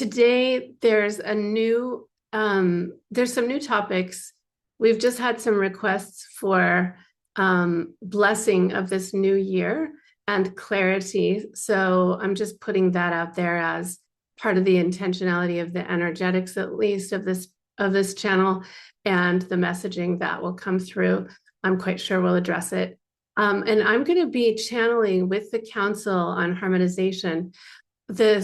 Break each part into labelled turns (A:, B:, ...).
A: Today, there's some new topics. We've just had some requests for blessing of this new year and clarity. So I'm just putting that out there as part of the intentionality of the energetics, at least of this channel, and the messaging that will come through. I'm quite sure we'll address it. And I'm going to be channeling with the Council on Harmonization a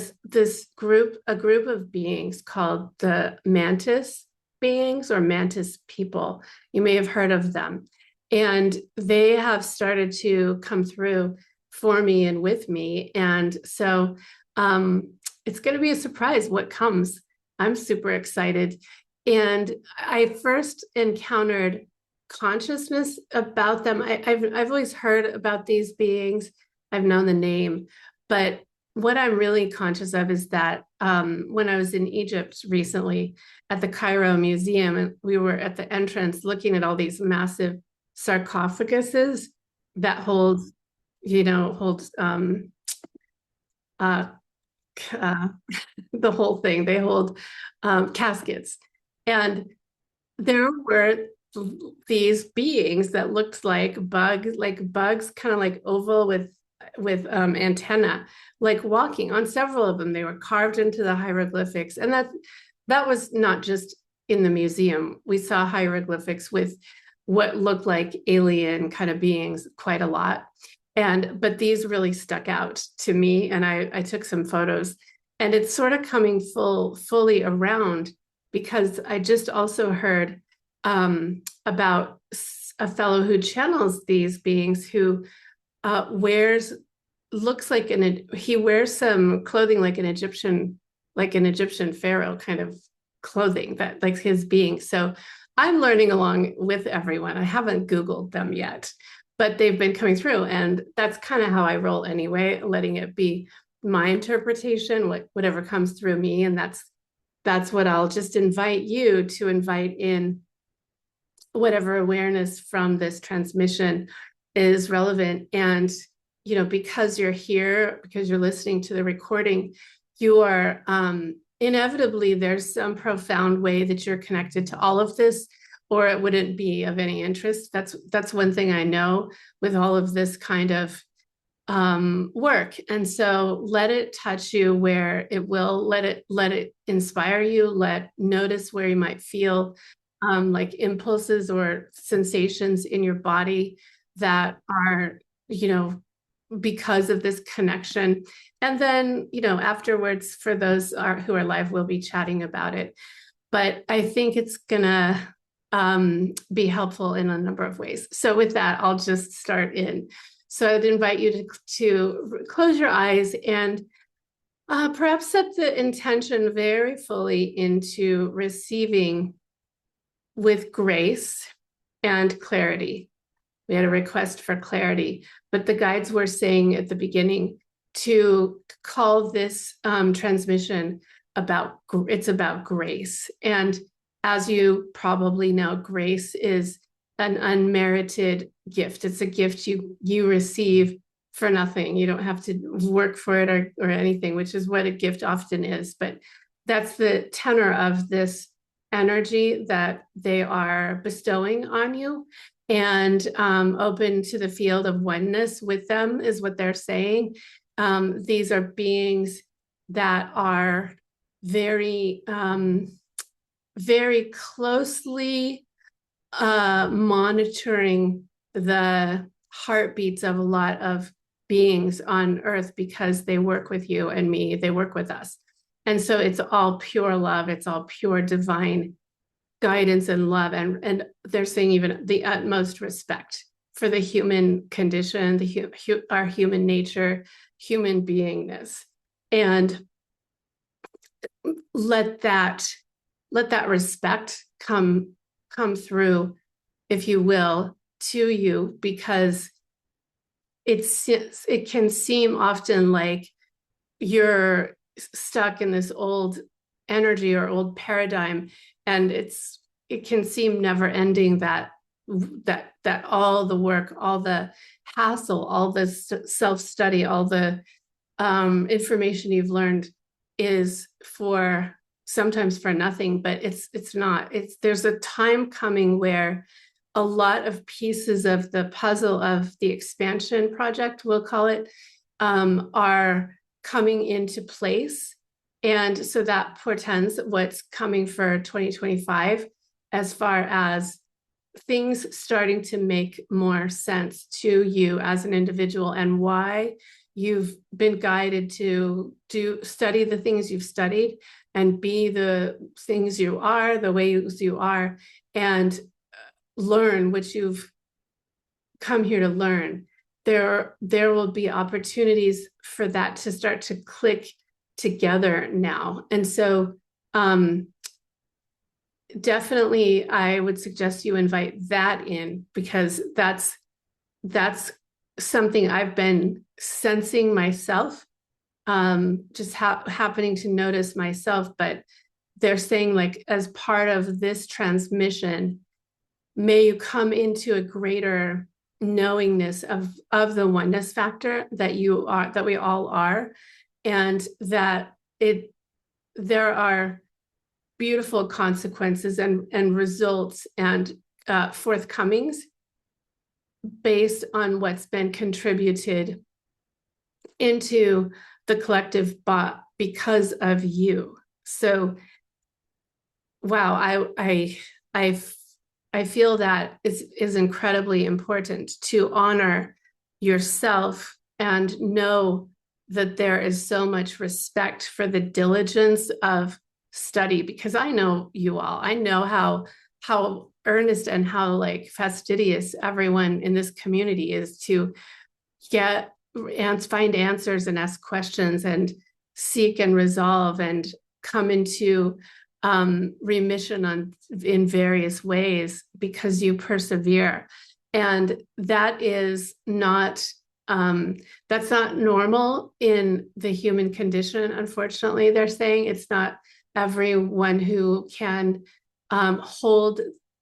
A: group of beings called the mantis beings or mantis people. You may have heard of them. And they have started to come through for me and with me. And so it's going to be a surprise what comes. I'm super excited. And I first encountered consciousness about them. I've always heard about these beings. I've known the name, but what I'm really conscious of is that when I was in Egypt recently at the Cairo Museum, and we were at the entrance looking at all these massive sarcophaguses that hold uh, uh, the whole thing. They hold caskets, and there were these beings that looked like bugs, kind of like oval with antenna, like walking on several of them. They were carved into the hieroglyphics, and that was not just in the museum. We saw hieroglyphics with what looked like alien kind of beings quite a lot, but these really stuck out to me, and I took some photos, and it's sort of coming fully around because I just also heard about a fellow who channels these beings who wears looks like he wears some clothing like an Egyptian pharaoh kind of clothing, that like his being. So I'm learning along with everyone. I haven't Googled them yet, but they've been coming through, and that's kind of how I roll anyway, letting it be my interpretation, whatever comes through me. And that's what I'll just invite you to invite in, whatever awareness from this transmission is relevant. And because you're here, because you're listening to the recording, you are inevitably, there's some profound way that you're connected to all of this, or it wouldn't be of any interest. That's one thing I know with all of this kind of work. And so let it touch you where it will. Let it inspire you. Notice where you might feel like impulses or sensations in your body that are, because of this connection. And then, afterwards, for those who are live, we'll be chatting about it. But I think it's gonna be helpful in a number of ways. So with that, I'll just start in. So I'd invite you to close your eyes and perhaps set the intention very fully into receiving with grace and clarity. We had a request for clarity, but the guides were saying at the beginning to call this transmission about grace. And as you probably know, grace is an unmerited gift. It's a gift you receive for nothing. You don't have to work for it or anything, which is what a gift often is. But that's the tenor of this energy that they are bestowing on you, and open to the field of oneness with them is what they're saying. These are beings that are very, very closely monitoring the heartbeats of a lot of beings on Earth, because they work with you and me, they work with us. And so it's all pure love. It's all pure divine guidance and love. And they're saying even the utmost respect for the human condition, our human nature, human beingness. And let that respect come through, if you will, to you, because it can seem often like you're stuck in this old energy or old paradigm, and it can seem never ending, that all the work, all the hassle, all the self-study, all the information you've learned is for sometimes for nothing, but it's not. There's a time coming where a lot of pieces of the puzzle of the expansion project, we'll call it, are coming into place. And so that portends what's coming for 2025 as far as things starting to make more sense to you as an individual and why you've been guided to study the things you've studied and be the things you are, the ways you are, and learn what you've come here to learn. There will be opportunities for that to start to click together now. And so definitely I would suggest you invite that in, because that's something I've been sensing myself, just happening to notice myself. But they're saying, like, as part of this transmission, may you come into a greater knowingness of the oneness factor that you are, that we all are, and that there are beautiful consequences and results and forthcomings based on what's been contributed into the collective because of you. So, wow, I feel that is incredibly important to honor yourself and know that there is so much respect for the diligence of study, because I know you all. I know how earnest and how like fastidious everyone in this community is to get and find answers and ask questions and seek and resolve and come into remission in various ways because you persevere. And that is not that's not normal in the human condition. Unfortunately, they're saying it's not everyone who can hold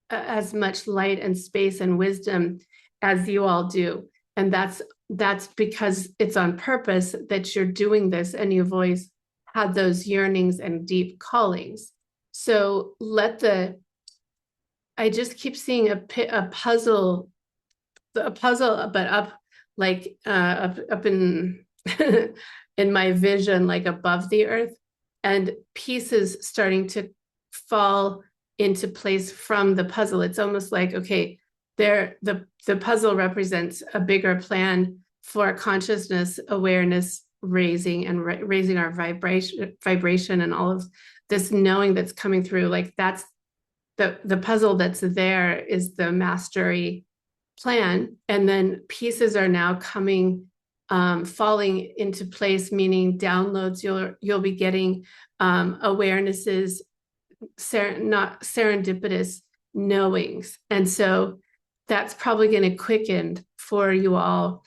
A: as much light and space and wisdom as you all do. And that's because it's on purpose that you're doing this, and you've always had those yearnings and deep callings. So I just keep seeing a puzzle, but up like up in in my vision, like above the earth, and pieces starting to fall into place from the puzzle. It's almost like, okay, the puzzle represents a bigger plan for consciousness, awareness raising, and raising our vibration and all of this knowing that's coming through. Like that's the puzzle that's there is the mastery plan, and then pieces are now coming falling into place, meaning downloads you'll be getting, awarenesses, not serendipitous knowings. And so that's probably going to quicken for you all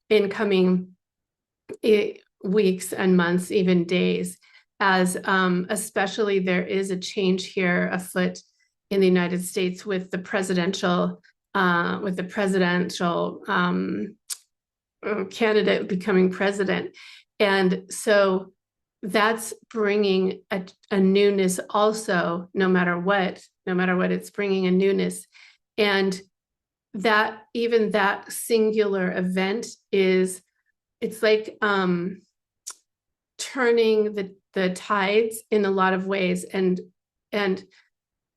A: in coming weeks and months, even days, as especially there is a change here afoot in the United States with the presidential candidate becoming president. And so that's bringing a newness also, no matter what, it's bringing a newness. And that even that singular event it's like turning the tides in a lot of ways, and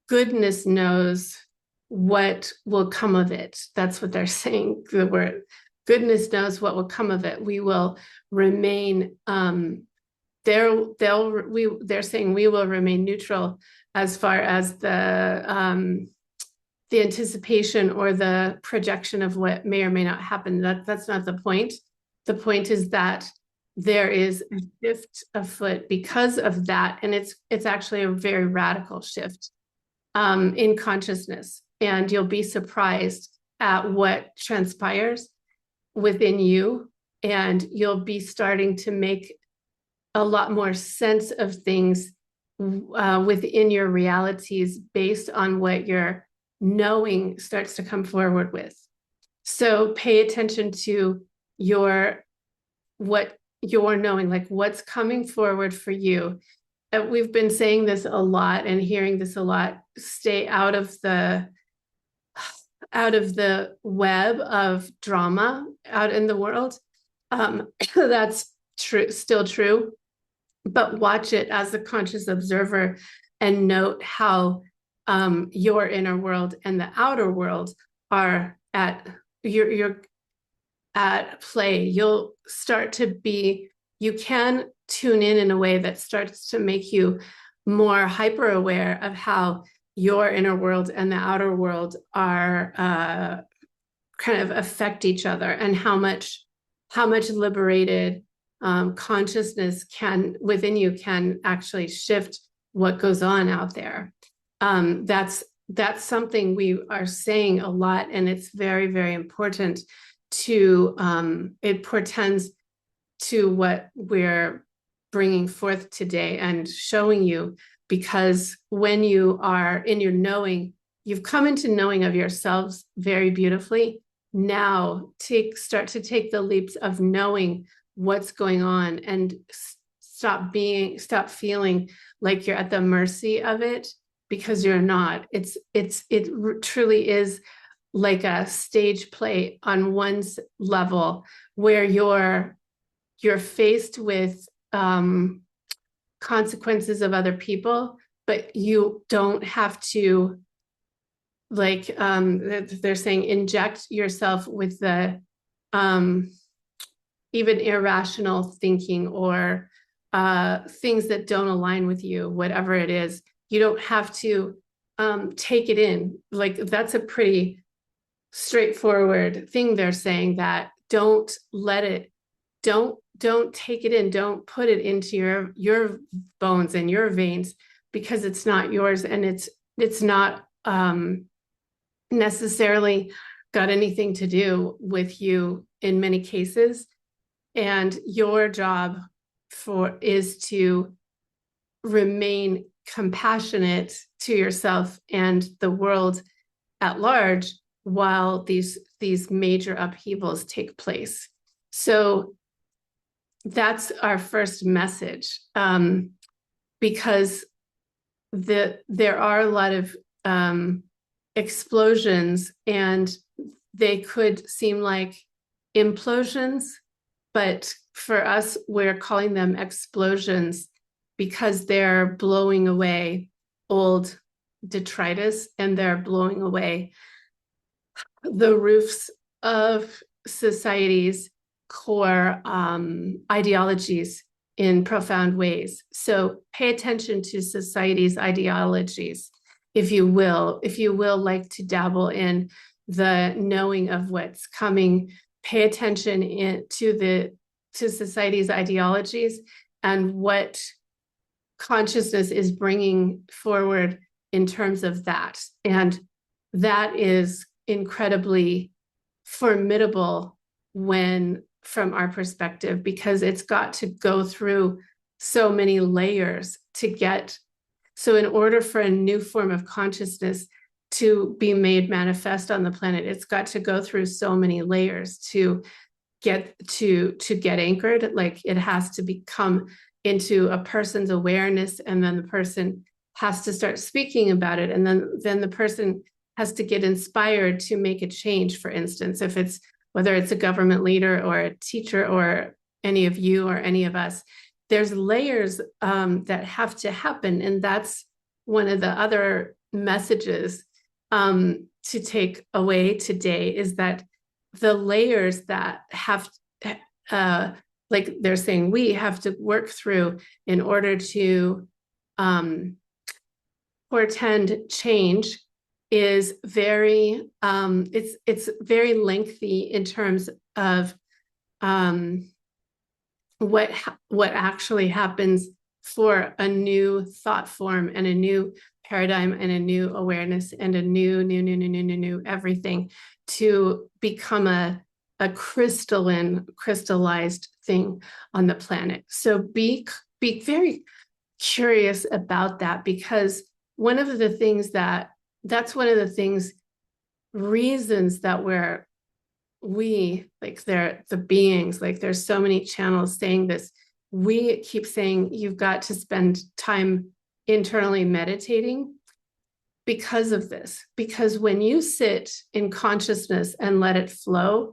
A: goodness knows what will come of it. That's what they're saying. The word goodness knows what will come of it. We will remain they're saying we will remain neutral as far as the anticipation or the projection of what may or may not happen. That's not the point. The point is that there is a shift afoot because of that, and it's actually a very radical shift in consciousness. And you'll be surprised at what transpires within you, and you'll be starting to make a lot more sense of things within your realities based on what your knowing starts to come forward with. So pay attention to what your knowing, like what's coming forward for you. We've been saying this a lot and hearing this a lot. Stay out of the web of drama out in the world. That's true, still true, but watch it as a conscious observer and note how your inner world and the outer world are at you're at play. You'll start to be, you can tune in a way that starts to make you more hyper aware of how your inner world and the outer world are kind of affect each other, and how much liberated consciousness can within you can actually shift what goes on out there. That's something we are saying a lot, and it's very, very important to it portends to what we're bringing forth today and showing you, because when you are in your knowing, you've come into knowing of yourselves very beautifully. Now start to take the leaps of knowing what's going on, and stop feeling like you're at the mercy of it, because you're not. It truly is like a stage play on one's level, where you're faced with consequences of other people, but you don't have to, like they're saying, inject yourself with the even irrational thinking or things that don't align with you, whatever it is. You don't have to take it in. Like, that's a pretty straightforward thing they're saying, that don't let it, don't take it in, don't put it into your bones and your veins, because it's not yours, and it's not necessarily got anything to do with you in many cases. And your job is to remain compassionate to yourself and the world at large while these major upheavals take place. So that's our first message, because there are a lot of explosions, and they could seem like implosions, but for us, we're calling them explosions because they're blowing away old detritus, and they're blowing away the roofs of society's core ideologies in profound ways. So pay attention to society's ideologies, if you will, like to dabble in the knowing of what's coming. Pay attention to society's ideologies and what consciousness is bringing forward in terms of that. And that is incredibly formidable from our perspective, because it's got to go through so many layers to get. So in order for a new form of consciousness to be made manifest on the planet, it's got to go through so many layers to get anchored. Like, it has to become into a person's awareness, and then the person has to start speaking about it, and then the person has to get inspired to make a change. For instance, whether it's a government leader or a teacher or any of you or any of us, there's layers that have to happen. And that's one of the other messages to take away today, is that the layers that have, like they're saying, we have to work through in order to portend change, is very it's very lengthy in terms of what actually happens for a new thought form and a new paradigm and a new awareness and a new everything to become a crystallized thing on the planet. So be very curious about that, because that's one of the reasons that we're like they're the beings, like there's so many channels saying this. We keep saying you've got to spend time internally meditating because of this. Because when you sit in consciousness and let it flow,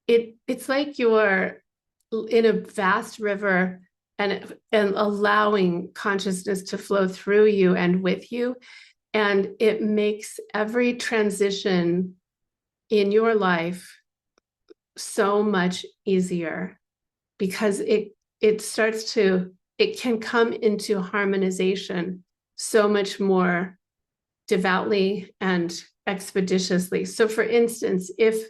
A: it's like you're in a vast river and allowing consciousness to flow through you and with you. And it makes every transition in your life so much easier because it can come into harmonization so much more devoutly and expeditiously. So for instance, if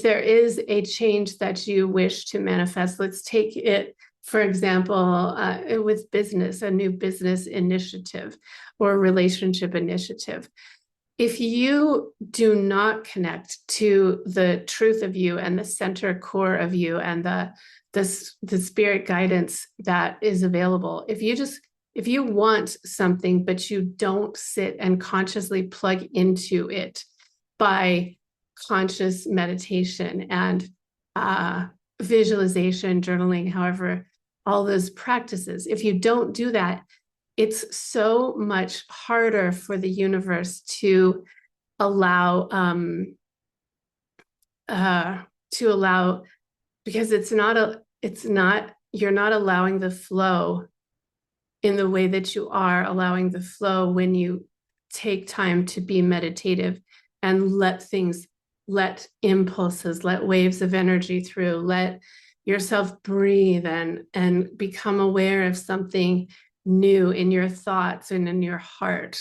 A: there is a change that you wish to manifest, let's take it, for example, with business, a new business initiative or relationship initiative. If you do not connect to the truth of you and the center core of you and the spirit guidance that is available, if you want something but you don't sit and consciously plug into it by conscious meditation and visualization, journaling, however, all those practices, if you don't do that, it's so much harder for the universe to allow to allow because it's not you're not allowing the flow in the way that you are allowing the flow when you take time to be meditative and let impulses, let waves of energy through, let yourself breathe and become aware of something new in your thoughts and in your heart.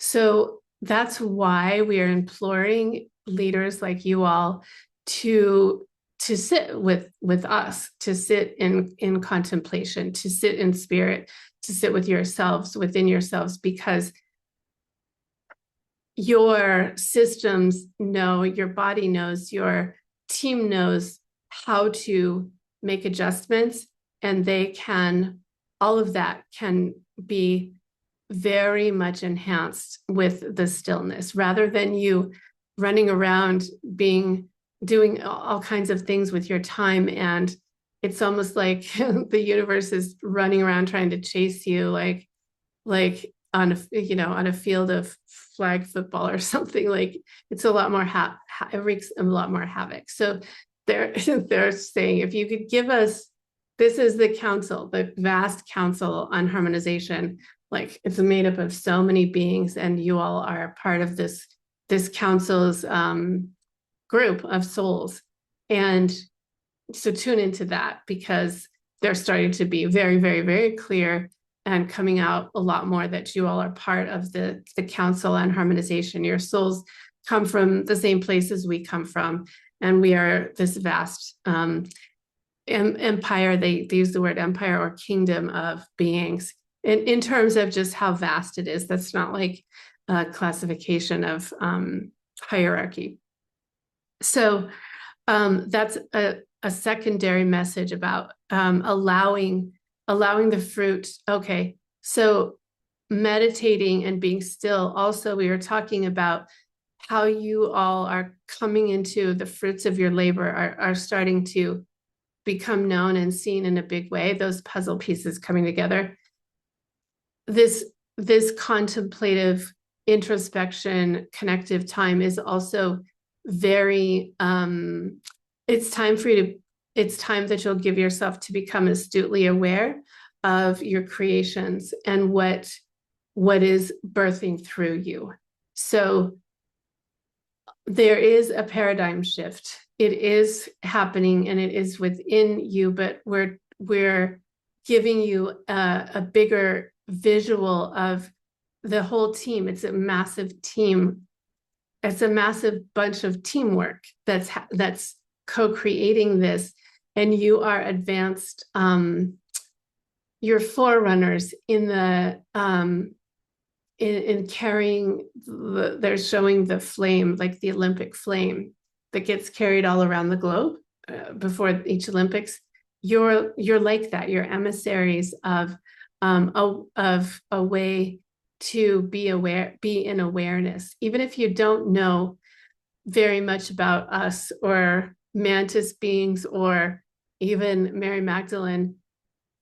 A: So that's why we are imploring leaders like you all to sit with us, to sit in contemplation, to sit in spirit, to sit with yourselves, within yourselves, because your systems know, your body knows, your team knows how to make adjustments, and all of that can be very much enhanced with the stillness rather than you running around doing all kinds of things with your time. And it's almost like the universe is running around trying to chase you like on a field of flag football or something. Like it's a lot more it wreaks a lot more havoc. So they're saying if you could give us, this is the council, the vast council on harmonization, like it's made up of so many beings, and you all are part of this council's group of souls. And so tune into that because they're starting to be very, very, very clear and coming out a lot more that you all are part of the council on harmonization. Your souls come from the same places we come from, and we are this vast empire. They use the word empire or kingdom of beings in terms of just how vast it is. That's not like a classification of hierarchy. So that's a secondary message about allowing the fruit. Okay, so meditating and being still. Also, we were talking about how you all are coming into the fruits of your labor are starting to become known and seen in a big way. Those puzzle pieces coming together. This contemplative introspection, connective time is also very it's time that you'll give yourself to become astutely aware of your creations and what is birthing through you. So there is a paradigm shift. It is happening and it is within you, but we're giving you a bigger visual of the whole team. It's a massive team. It's a massive bunch of teamwork that's co-creating this, and you are advanced. You're forerunners in the in carrying. They're showing the flame, like the Olympic flame that gets carried all around the globe before each Olympics. You're like that. You're emissaries of a way to be aware, be in awareness, even if you don't know very much about us or mantis beings or even Mary Magdalene,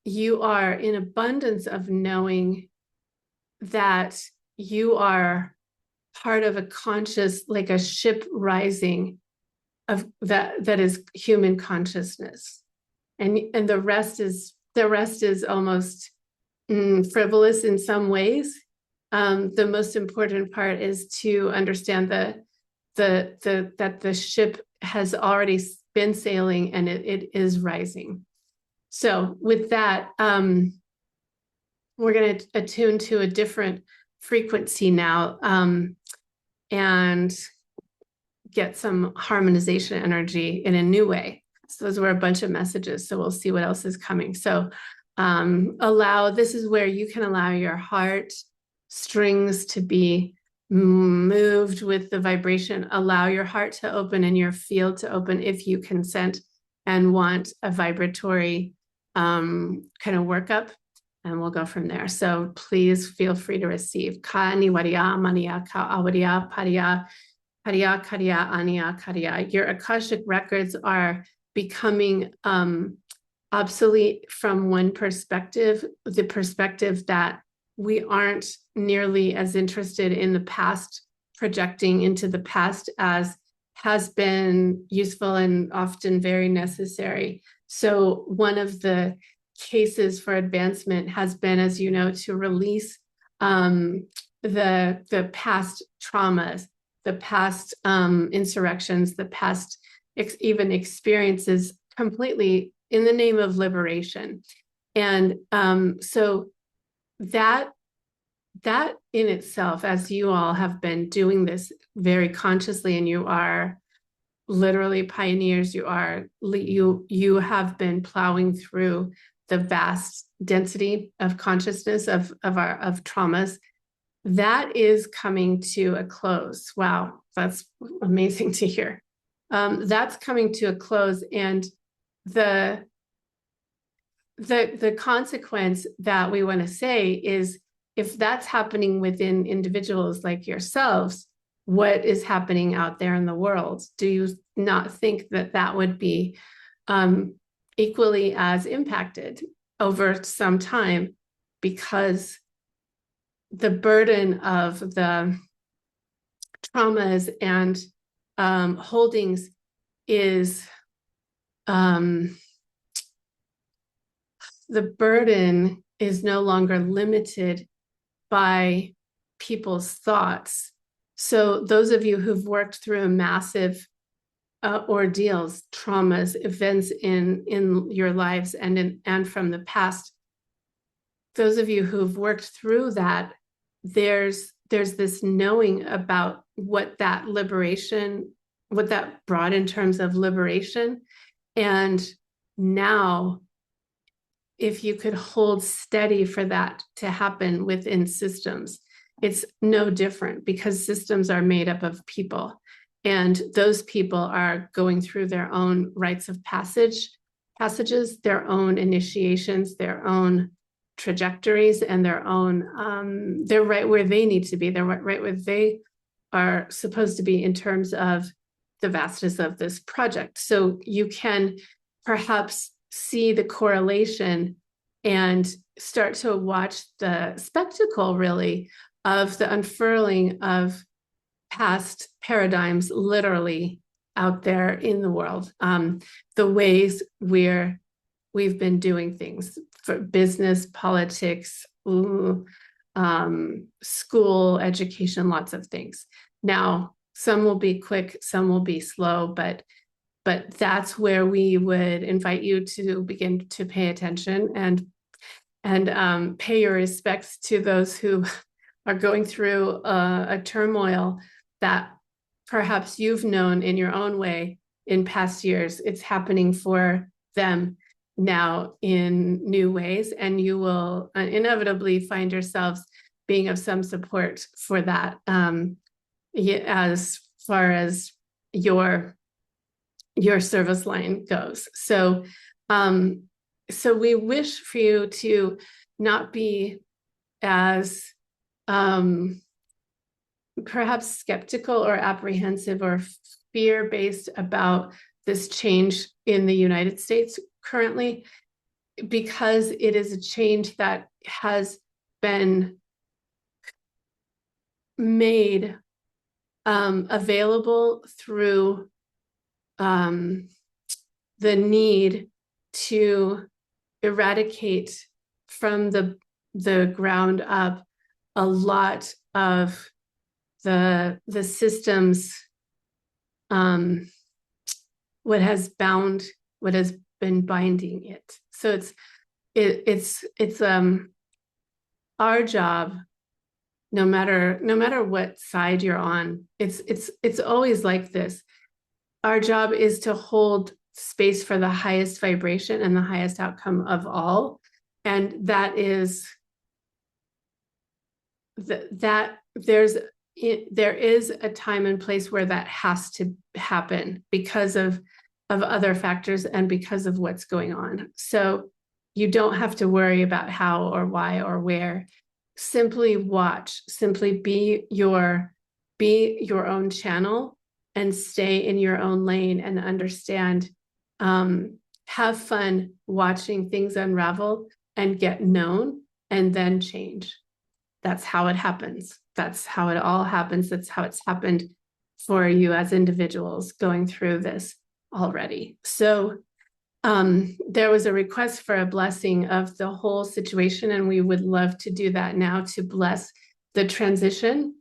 A: you are in abundance of knowing that you are part of a conscious, like a ship rising of that is human consciousness. And the rest is almost frivolous in some ways. The most important part is to understand that the ship has already been sailing and it is rising. So with that, we're going to attune to a different frequency now, and get some harmonization energy in a new way. So those were a bunch of messages. So we'll see what else is coming. So this is where you can allow your heart strings to be moved with the vibration. Allow your heart to open and your field to open if you consent and want a vibratory kind of workup. And we'll go from there. So please feel free to receive. Ka niwaria mania ka awaria paria paria karia ania karia. Your Akashic records are becoming obsolete from one perspective, the perspective that we aren't nearly as interested in the past, projecting into the past as has been useful and often very necessary. So one of the cases for advancement has been, as you know, to release the past traumas, the past insurrections, the past even experiences completely in the name of liberation. And so that in itself, as you all have been doing this very consciously, and you are literally pioneers, you have been plowing through the vast density of consciousness of traumas, that is coming to a close. Wow, that's amazing to hear. That's coming to a close, and the consequence that we want to say is, if that's happening within individuals like yourselves, what is happening out there in the world? Do you not think that that would be equally as impacted over some time? Because the burden of the traumas and holdings is the burden is no longer limited by people's thoughts. So those of you who've worked through massive ordeals, traumas, events in your lives and from the past, those of you who've worked through that, there's this knowing about what that liberation, what that brought in terms of liberation. And now, if you could hold steady for that to happen within systems, it's no different, because systems are made up of people, and those people are going through their own rites of passages, their own initiations, their own trajectories, and their own, they're right where they need to be. They're right where they are supposed to be in terms of the vastness of this project. So you can perhaps see the correlation and start to watch the spectacle, really, of the unfurling of past paradigms literally out there in the world. The ways we've been doing things for business, politics, school, education, lots of things. Now, some will be quick, some will be slow, but that's where we would invite you to begin to pay attention and pay your respects to those who are going through a turmoil that perhaps you've known in your own way in past years. It's happening for them now in new ways, and you will inevitably find yourselves being of some support for that, as far as your service line goes. So we wish for you to not be as perhaps skeptical or apprehensive or fear-based about this change in the United States currently, because it is a change that has been made available through the need to eradicate from the ground up a lot of the systems, what has been binding it. So it's our job, no matter what side you're on. It's always like this. Our job is to hold space for the highest vibration and the highest outcome of all. And that is that there is a time and place where that has to happen because of other factors and because of what's going on. So you don't have to worry about how or why or where. Simply watch, simply be your own channel and stay in your own lane and understand. Have fun watching things unravel and get known and then change. That's how it happens. That's how it all happens. That's how it's happened for you as individuals going through this already. So there was a request for a blessing of the whole situation, and we would love to do that now to bless the transition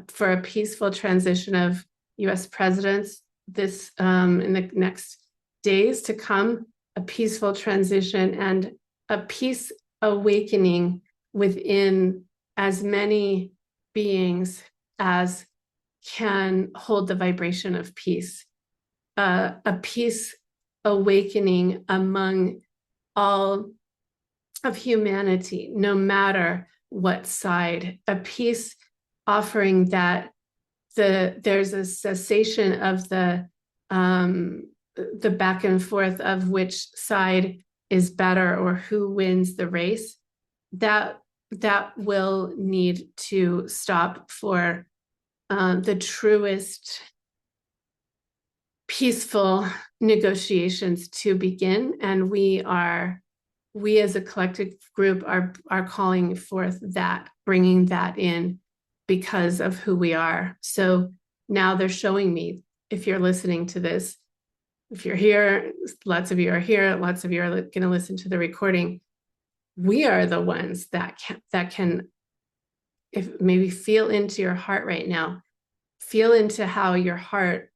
A: for a peaceful transition of U.S. presidents this in the next days to come, a peaceful transition and a peace awakening within as many beings as can hold the vibration of peace, a peace awakening among all of humanity, no matter what side, a peace offering that there's a cessation of the back and forth of which side is better or who wins the race. That will need to stop for the truest peaceful negotiations to begin. And we as a collective group are calling forth that, bringing that in because of who we are. So now they're showing me, if you're listening to this, if you're here, lots of you are here, lots of you are going to listen to the recording. We are the ones that can, if maybe feel into your heart right now, feel into how your heart,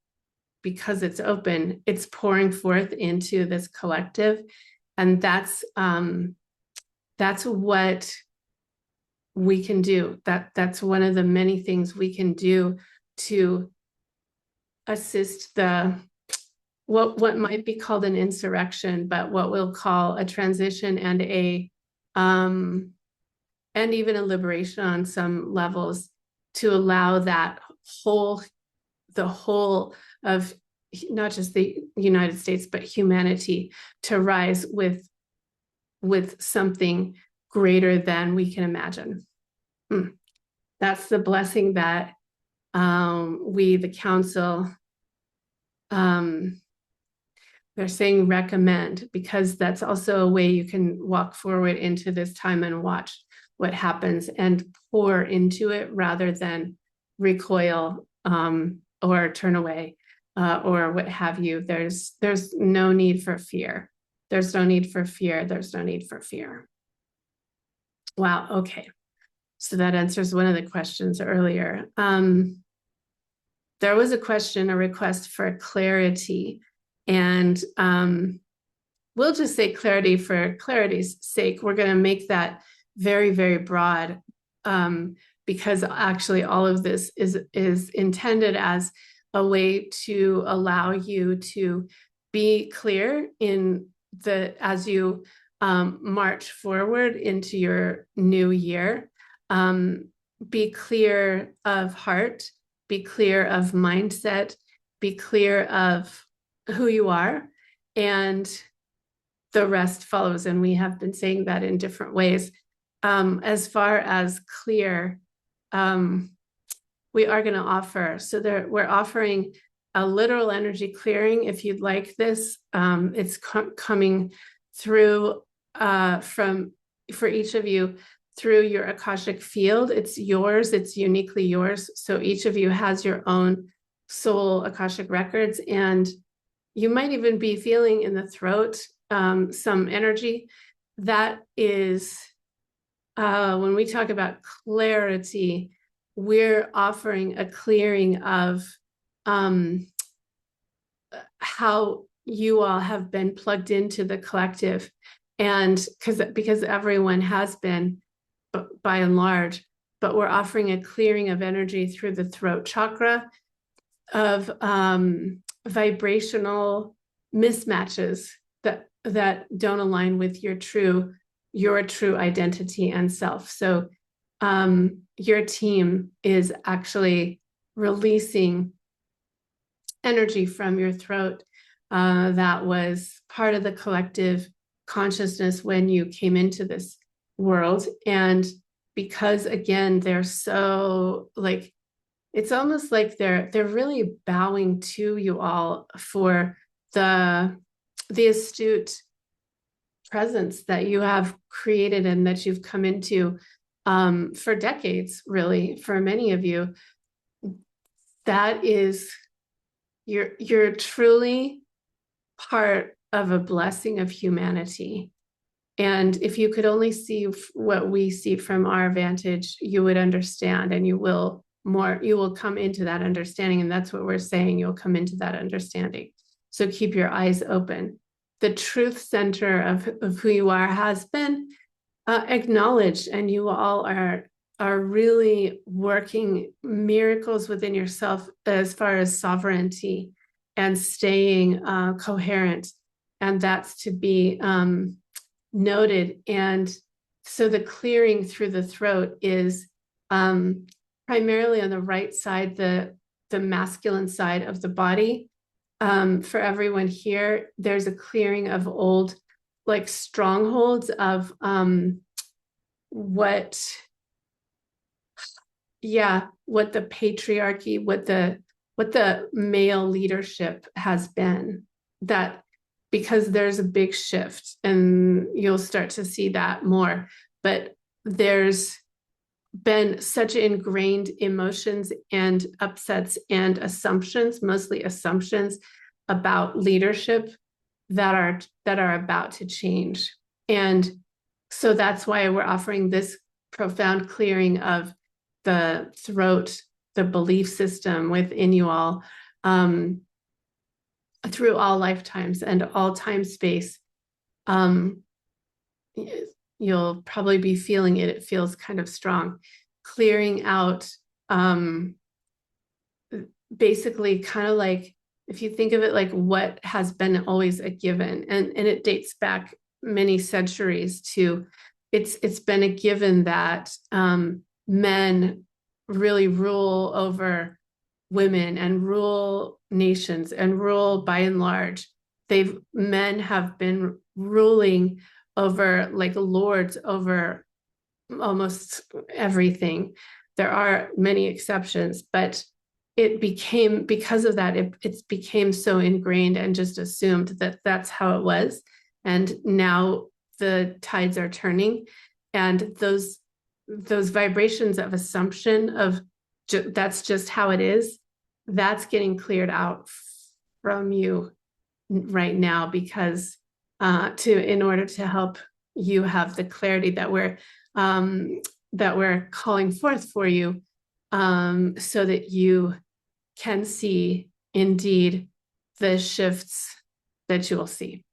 A: because it's open, it's pouring forth into this collective. And that's what we can do. That's one of the many things we can do to assist what might be called an insurrection, but what we'll call a transition and and even a liberation on some levels, to allow that the whole of not just the United States, but humanity to rise with something greater than we can imagine. That's the blessing that we, the council, they're saying recommend, because that's also a way you can walk forward into this time and watch what happens and pour into it rather than recoil or turn away or what have you. There's no need for fear. There's no need for fear. There's no need for fear. Wow. Okay. So that answers one of the questions earlier. There was a request for clarity, and we'll just say clarity for clarity's sake. We're going to make that very, very broad, because actually all of this is intended as a way to allow you to be clear as you march forward into your new year. Be clear of heart, be clear of mindset, be clear of who you are, and the rest follows. And we have been saying that in different ways. As far as clear, we are going to offer. So we're offering a literal energy clearing if you'd like this. It's coming through from for each of you through your Akashic field. It's yours, it's uniquely yours. So each of you has your own soul Akashic records, and you might even be feeling in the throat some energy that is when we talk about clarity, we're offering a clearing of how you all have been plugged into the collective. And because everyone has been by and large, but we're offering a clearing of energy through the throat chakra of vibrational mismatches that don't align with your true identity and self. So your team is actually releasing energy from your throat that was part of the collective consciousness when you came into this world. And because again, they're so like, it's almost like they're really bowing to you all for the astute presence that you have created and that you've come into for decades, really, for many of you. That is, you're truly part of a blessing of humanity. And if you could only see what we see from our vantage, you would understand, and you will come into that understanding. And that's what we're saying, you'll come into that understanding. So keep your eyes open. The truth center of who you are has been acknowledged, and you all are really working miracles within yourself as far as sovereignty and staying coherent. And that's to be noted. And so the clearing through the throat is primarily on the right side, the masculine side of the body. For everyone here, there's a clearing of old, like strongholds of what the patriarchy, what the male leadership has been, that because there's a big shift and you'll start to see that more, but there's been such ingrained emotions and upsets and assumptions, mostly assumptions about leadership that are about to change. And so that's why we're offering this profound clearing of the throat, the belief system within you all, through all lifetimes and all time space. You'll probably be feeling it. It feels kind of strong. Clearing out, basically kind of like, if you think of it like what has been always a given, and it dates back many centuries to, it's been a given that men really rule over women and rule nations and rule by and large. Men have been ruling over, like lords over almost everything. There are many exceptions, but it became, because of that, it became so ingrained and just assumed that that's how it was. And now the tides are turning, and those vibrations of assumption of that's just how it is, that's getting cleared out from you right now, because in order to help you have the clarity that we're calling forth for you, so that you can see indeed the shifts that you will see.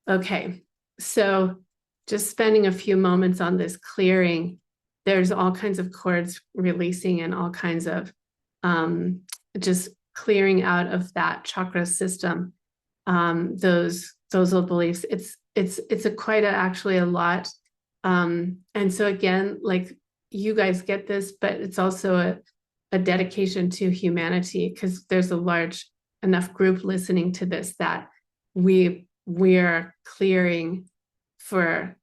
A: Okay, so just spending a few moments on this clearing, there's all kinds of cords releasing and all kinds of just clearing out of that chakra system, those old beliefs. It's actually a lot. And so again, like, you guys get this, but it's also a dedication to humanity, because there's a large enough group listening to this that we're clearing for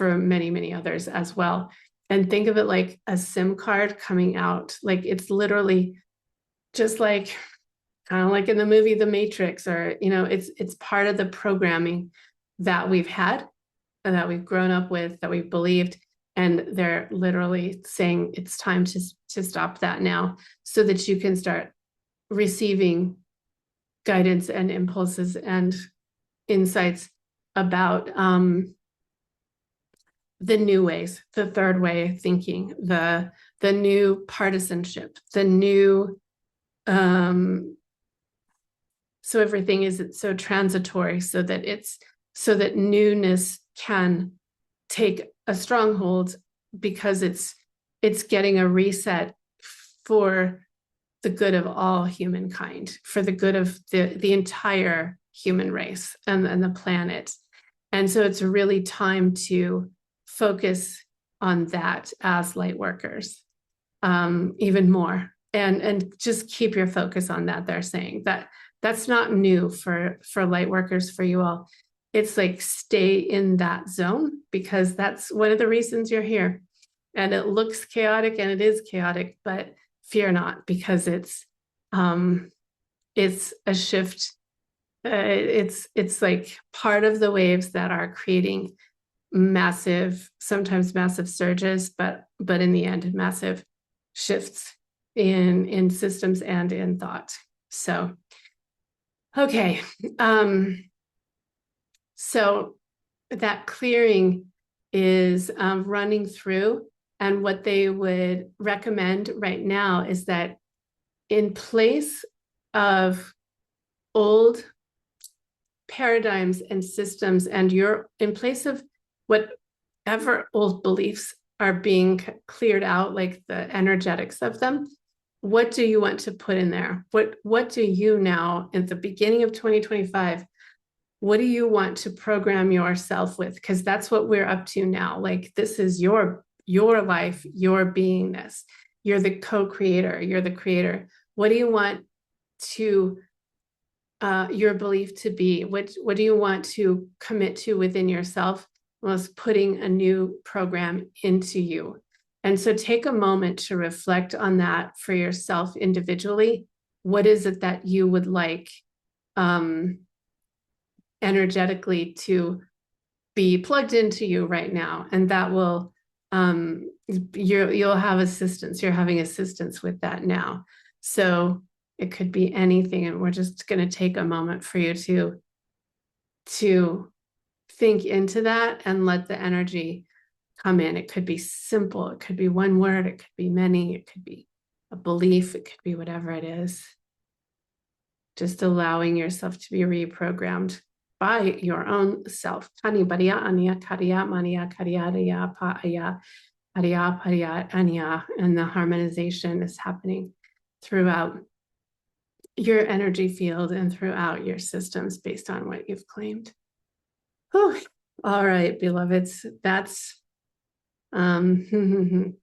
A: many, many others as well. And think of it like a SIM card coming out. Like, it's literally just like kind of like in the movie The Matrix, or it's part of the programming that we've had and that we've grown up with, that we've believed. And they're literally saying it's time to stop that now so that you can start receiving guidance and impulses and insights about the new ways, the third way of thinking, the new partisanship, the new so everything isn't so transitory, so that newness can take a stronghold, because it's getting a reset for the good of all humankind, for the good of the entire human race and the planet. And so it's really time to focus on that as light workers, even more, and just keep your focus on that. They're saying that that's not new for light workers, for you all. It's like, stay in that zone, because that's one of the reasons you're here. And it looks chaotic, and it is chaotic, but fear not, because it's a shift. It's like part of the waves that are creating massive, sometimes massive surges, but in the end, massive shifts in systems and in thought. So, okay. So that clearing is running through, and what they would recommend right now is that in place of old paradigms and systems, and you're in place of whatever old beliefs are being cleared out, like the energetics of them, what do you want to put in there? What do you now, at the beginning of 2025, what do you want to program yourself with? Because that's what we're up to now. Like, this is your life, your beingness. You're the co-creator, you're the creator. What do you want to your belief to be? What do you want to commit to within yourself? Was putting a new program into you. And so take a moment to reflect on that for yourself individually. What is it that you would like energetically to be plugged into you right now? And that will you'll have assistance. You're having assistance with that now. So it could be anything, and we're just going to take a moment for you to think into that and let the energy come in. It could be simple, it could be one word, it could be many, it could be a belief, it could be whatever it is. Just allowing yourself to be reprogrammed by your own self. And the harmonization is happening throughout your energy field and throughout your systems based on what you've claimed. Whew. All right, beloveds, that's that's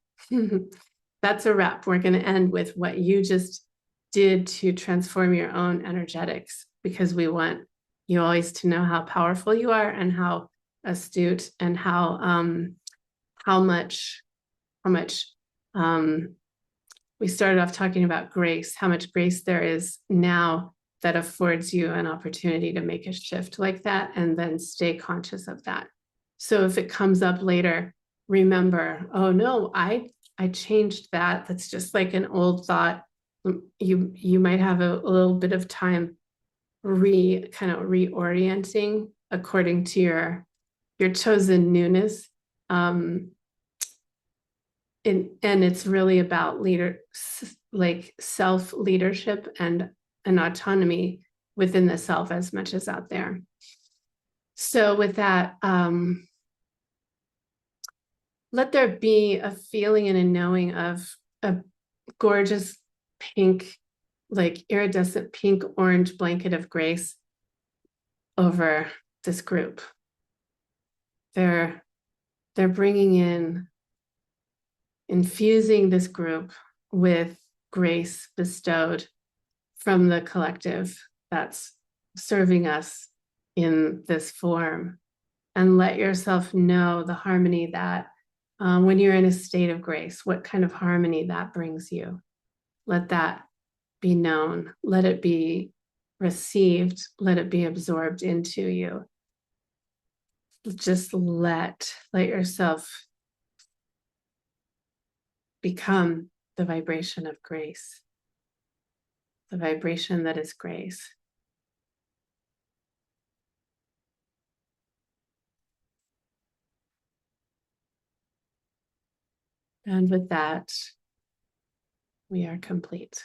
A: a wrap. We're going to end with what you just did to transform your own energetics, because we want you always to know how powerful you are, and how astute, and how much we started off talking about grace, how much grace there is now that affords you an opportunity to make a shift like that, and then stay conscious of that. So if it comes up later, remember, oh no, I changed that. That's just like an old thought. You might have a little bit of time kind of reorienting according to your chosen newness. And it's really about like self leadership and an autonomy within the self as much as out there. So with that, let there be a feeling and a knowing of a gorgeous pink, like iridescent pink orange blanket of grace over this group. They're bringing in, infusing this group with grace bestowed from the collective that's serving us in this form. And let yourself know the harmony that when you're in a state of grace, what kind of harmony that brings you. Let that be known, let it be received, let it be absorbed into you. Just let yourself become the vibration of grace, the vibration that is grace. And with that, we are complete.